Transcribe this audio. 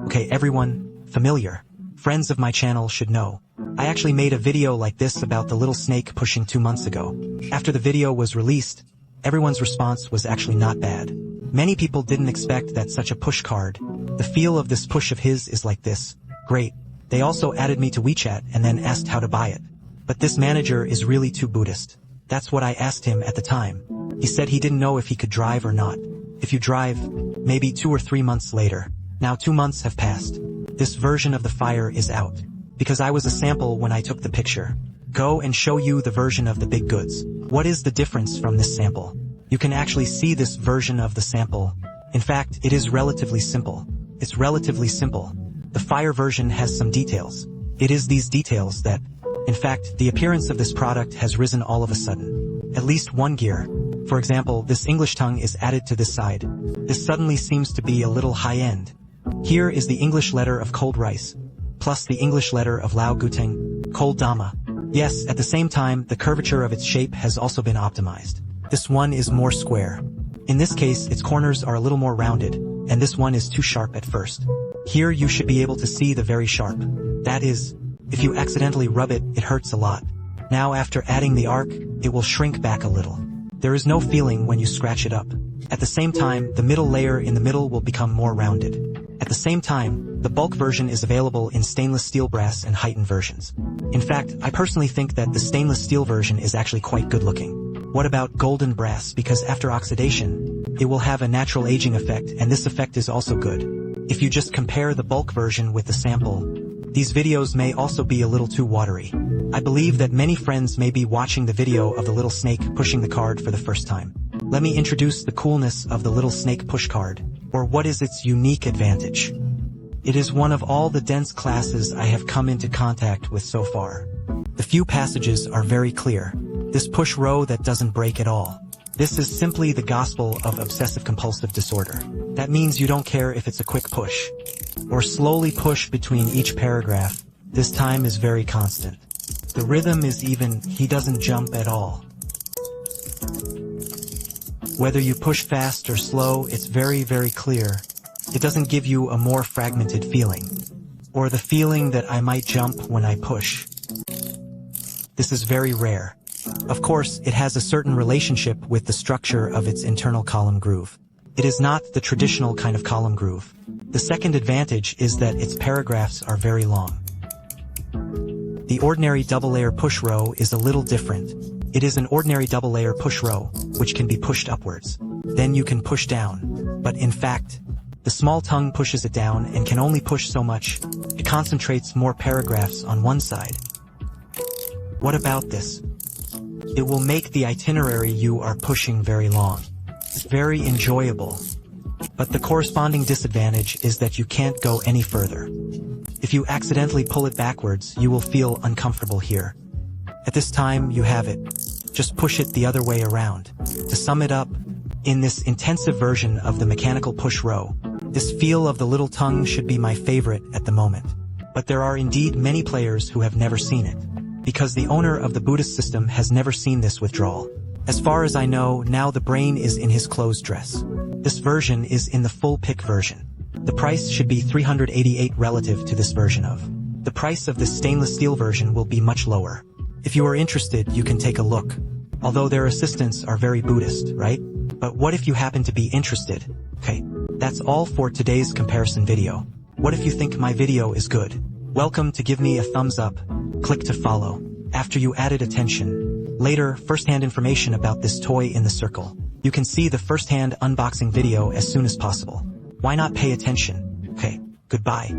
Okay, everyone, familiar. Friends of my channel should know. I actually made a video like this about the little snake pushing 2 months ago. After the video was released, everyone's response was actually not bad. Many people didn't expect that such a push card. The feel of this push of his is like this. Great. They also added me to WeChat and then asked how to buy it. But this manager is really too Buddhist. That's what I asked him at the time. He said he didn't know if he could drive or not. If you drive, maybe 2 or 3 months later. Now 2 months have passed. This version of the Fire is out. Because I was a sample when I took the picture. Go and show you the version of the big goods. What is the difference from this sample? You can actually see this version of the sample. In fact, it is relatively simple. It's relatively simple. The Fire version has some details. It is these details that, in fact, the appearance of this product has risen all of a sudden. At least one gear. For example, this English tongue is added to this side. This suddenly seems to be a little high-end. Here is the English letter of cold rice, plus the English letter of Lao Guteng, cold dama. Yes, at the same time, the curvature of its shape has also been optimized. This one is more square. In this case, its corners are a little more rounded, and this one is too sharp at first. Here you should be able to see the very sharp. That is, if you accidentally rub it, it hurts a lot. Now after adding the arc, it will shrink back a little. There is no feeling when you scratch it up. At the same time, the middle layer in the middle will become more rounded. At the same time, the bulk version is available in stainless steel brass and heightened versions. In fact, I personally think that the stainless steel version is actually quite good looking. What about golden brass? Because after oxidation, it will have a natural aging effect, and this effect is also good. If you just compare the bulk version with the sample, these videos may also be a little too watery. I believe that many friends may be watching the video of the little snake pushing the card for the first time. Let me introduce the coolness of the little snake push card, or what is its unique advantage. It is one of all the dense classes I have come into contact with so far. The few passages are very clear. This push row that doesn't break at all. This is simply the gospel of obsessive-compulsive disorder. That means you don't care if it's a quick push, or slowly push between each paragraph. This time is very constant. The rhythm is even, he doesn't jump at all. Whether you push fast or slow, it's very, very clear. It doesn't give you a more fragmented feeling, or the feeling that I might jump when I push. This is very rare. Of course, it has a certain relationship with the structure of its internal column groove. It is not the traditional kind of column groove. The second advantage is that its paragraphs are very long. The ordinary double-layer push row is a little different. It is an ordinary double-layer push row, which can be pushed upwards. Then you can push down. But in fact, the small tongue pushes it down and can only push so much. It concentrates more paragraphs on one side. What about this? It will make the itinerary you are pushing very long. It's very enjoyable. But the corresponding disadvantage is that you can't go any further. If you accidentally pull it backwards, you will feel uncomfortable here. At this time, you have it. Just push it the other way around. To sum it up, in this intensive version of the mechanical push row, this feel of the little tongue should be my favorite at the moment. But there are indeed many players who have never seen it, because the owner of the Buddhist system has never seen this withdrawal. As far as I know, now the brain is in his closed dress. This version is in the full pick version. The price should be 388 relative to this version of. The price of this stainless steel version will be much lower. If you are interested, you can take a look. Although their assistants are very Buddhist, right? But what if you happen to be interested? Okay, that's all for today's comparison video. What if you think my video is good? Welcome to give me a thumbs up. Click to follow. After you added attention. Later, first-hand information about this toy in the circle. You can see the first-hand unboxing video as soon as possible. Why not pay attention? Okay, goodbye.